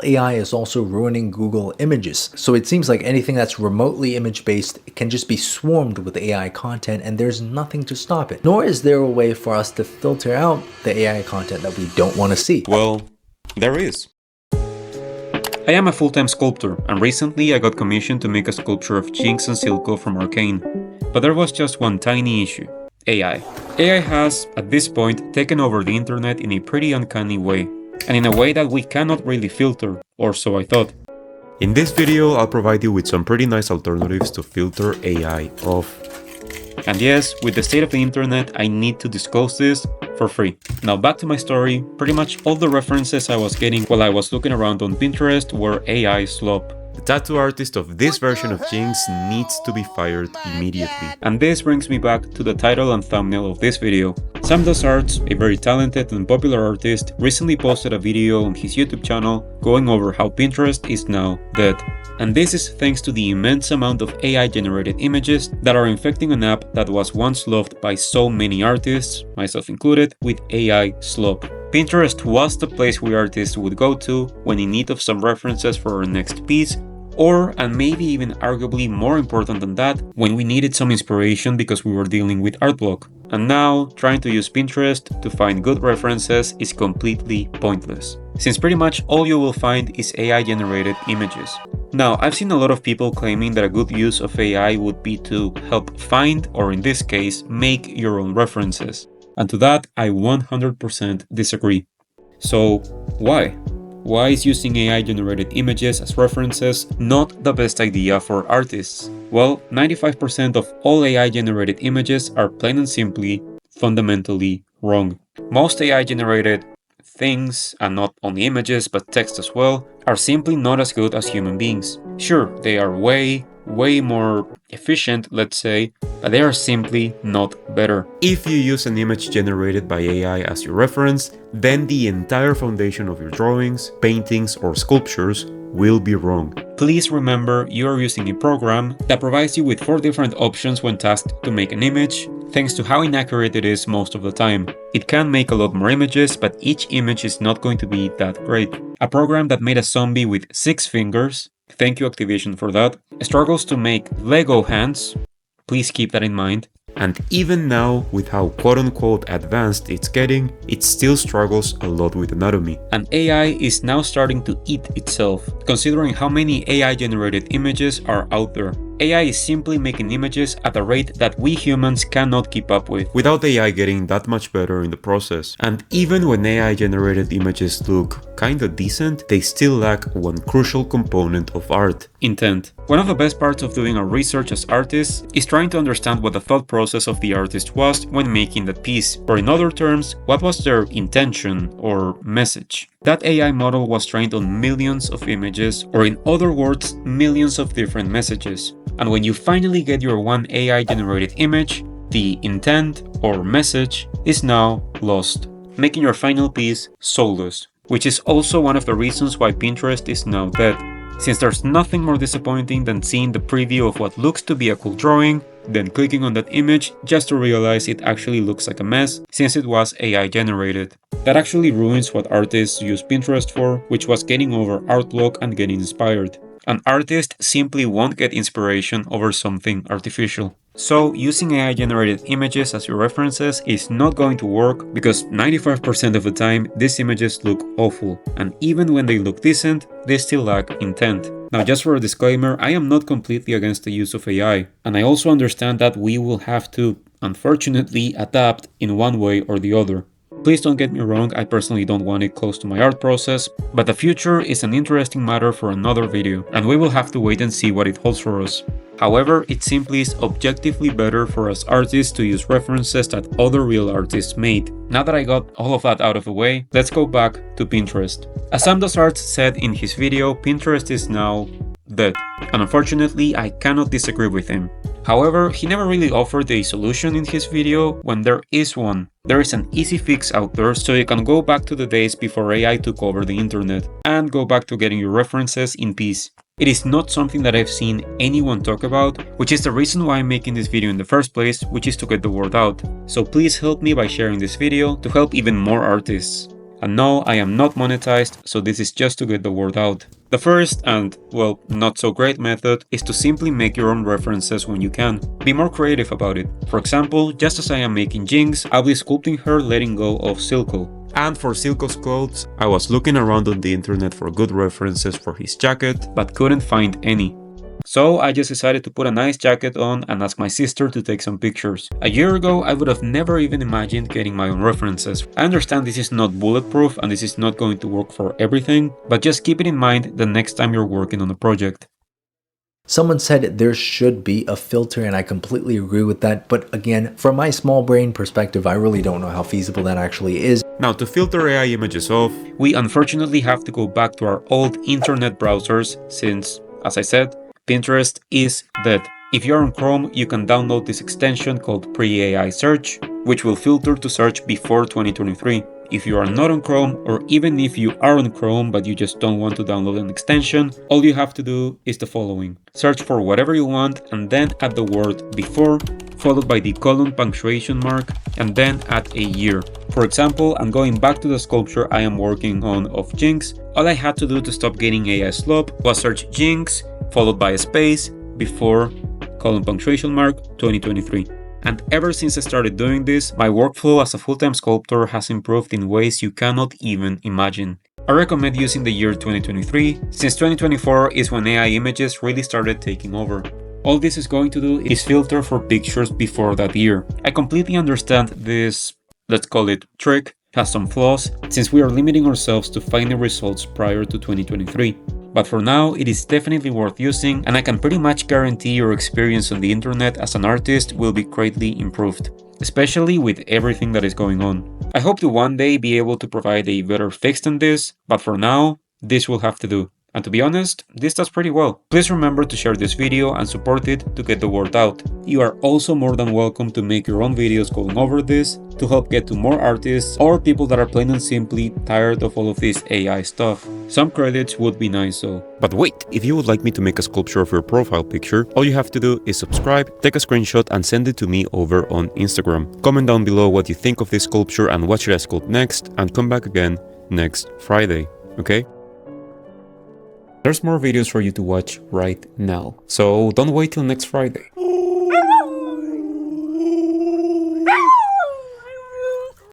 AI is also ruining Google Images. So it seems like anything that's remotely image-based can just be swarmed with AI content and there's nothing to stop it. Nor is there a way for us to filter out the AI content that we don't want to see. Well, there is. I am a full-time sculptor, and recently I got commissioned to make a sculpture of Jinx and Silco from Arcane. But there was just one tiny issue: AI. AI has, at this point, taken over the internet in a pretty uncanny way, and in a way that we cannot really filter, or so I thought. In this video, I'll provide you with some pretty nice alternatives to filter AI off. And yes, with the state of the internet, I need to disclose this for free. Now back to my story. Pretty much all the references I was getting while I was looking around on Pinterest were AI slop. The tattoo artist of this version of Jinx needs to be fired immediately. And this brings me back to the title and thumbnail of this video. Samdoesarts, a very talented and popular artist, recently posted a video on his YouTube channel going over how Pinterest is now dead. And this is thanks to the immense amount of AI-generated images that are infecting an app that was once loved by so many artists, myself included, with AI slop. Pinterest was the place we artists would go to when in need of some references for our next piece, or, and maybe even arguably more important than that, when we needed some inspiration because we were dealing with art block. And now, trying to use Pinterest to find good references is completely pointless, since pretty much all you will find is AI-generated images. Now, I've seen a lot of people claiming that a good use of AI would be to help find, or in this case, make your own references. And to that, I 100% disagree. So, why? Why is using AI-generated images as references not the best idea for artists? Well, 95% of all AI-generated images are plain and simply, fundamentally wrong. Most AI-generated things, and not only images but text as well, are simply not as good as human beings. Sure, they are way more efficient, let's say, but they are simply not better. If you use an image generated by AI as your reference, then the entire foundation of your drawings, paintings, or sculptures will be wrong. Please remember you are using a program that provides you with 4 different options when tasked to make an image, thanks to how inaccurate it is most of the time. It can make a lot more images, but each image is not going to be that great. A program that made a zombie with 6 fingers, thank you Activision for that, struggles to make Lego hands, please keep that in mind. And even now, with how quote-unquote advanced it's getting, it still struggles a lot with anatomy. And AI is now starting to eat itself, considering how many AI-generated images are out there. AI is simply making images at a rate that we humans cannot keep up with, without AI getting that much better in the process. And even when AI-generated images look kinda decent, they still lack one crucial component of art: intent. One of the best parts of doing our research as artists is trying to understand what the thought process of the artist was when making that piece, or in other terms, what was their intention or message. That AI model was trained on millions of images, or in other words, millions of different messages. And when you finally get your one AI-generated image, the intent or message is now lost, making your final piece soulless, which is also one of the reasons why Pinterest is now dead, since there's nothing more disappointing than seeing the preview of what looks to be a cool drawing, then clicking on that image just to realize it actually looks like a mess since it was AI generated. That actually ruins what artists use Pinterest for, which was getting over art block and getting inspired. An artist simply won't get inspiration over something artificial. So using AI-generated images as your references is not going to work because 95% of the time these images look awful, and even when they look decent, they still lack intent. Now, just for a disclaimer, I am not completely against the use of AI, and I also understand that we will have to, unfortunately, adapt in one way or the other. Please don't get me wrong, I personally don't want it close to my art process, but the future is an interesting matter for another video, and we will have to wait and see what it holds for us. However, it simply is objectively better for us artists to use references that other real artists made. Now that I got all of that out of the way, let's go back to Pinterest. As samdoesarts said in his video, Pinterest is now dead, and unfortunately I cannot disagree with him. However, he never really offered a solution in his video when there is one. There is an easy fix out there, so you can go back to the days before AI took over the internet and go back to getting your references in peace. It is not something that I've seen anyone talk about, which is the reason why I'm making this video in the first place, which is to get the word out. So please help me by sharing this video to help even more artists. And no, I am not monetized, so this is just to get the word out. The first and, well, not so great method is to simply make your own references when you can. Be more creative about it. For example, just as I am making Jinx, I'll be sculpting her letting go of Silco. And for Silco's clothes, I was looking around on the internet for good references for his jacket, but couldn't find any. So I just decided to put a nice jacket on and ask my sister to take some pictures. A year ago, I would have never even imagined getting my own references. I understand this is not bulletproof and this is not going to work for everything, but just keep it in mind the next time you're working on a project. Someone said there should be a filter, and I completely agree with that. But again, from my small brain perspective, I really don't know how feasible that actually is. Now, to filter AI images off, we unfortunately have to go back to our old internet browsers since, as I said, Pinterest is dead. If you're on Chrome, you can download this extension called Pre-AI Search, which will filter to search before 2023. If you are not on Chrome, or even if you are on Chrome but you just don't want to download an extension, all you have to do is the following. Search for whatever you want and then add the word before, followed by the colon punctuation mark, and then add a year. For example, I'm going back to the sculpture I am working on of Jinx. All I had to do to stop getting AI slop was search Jinx, followed by a space, before, colon punctuation mark, 2023. And ever since I started doing this, my workflow as a full-time sculptor has improved in ways you cannot even imagine. I recommend using the year 2023, since 2024 is when AI images really started taking over. All this is going to do is filter for pictures before that year. I completely understand this, let's call it trick, has some flaws, since we are limiting ourselves to finding results prior to 2023. But for now, it is definitely worth using, and I can pretty much guarantee your experience on the internet as an artist will be greatly improved, especially with everything that is going on. I hope to one day be able to provide a better fix than this, but for now, this will have to do. And to be honest, this does pretty well. Please remember to share this video and support it to get the word out. You are also more than welcome to make your own videos going over this to help get to more artists or people that are plain and simply tired of all of this AI stuff. Some credits would be nice though. But wait, if you would like me to make a sculpture of your profile picture, all you have to do is subscribe, take a screenshot and send it to me over on Instagram. Comment down below what you think of this sculpture and what should I sculpt next, and come back again next Friday, okay? There's more videos for you to watch right now, so don't wait till next Friday.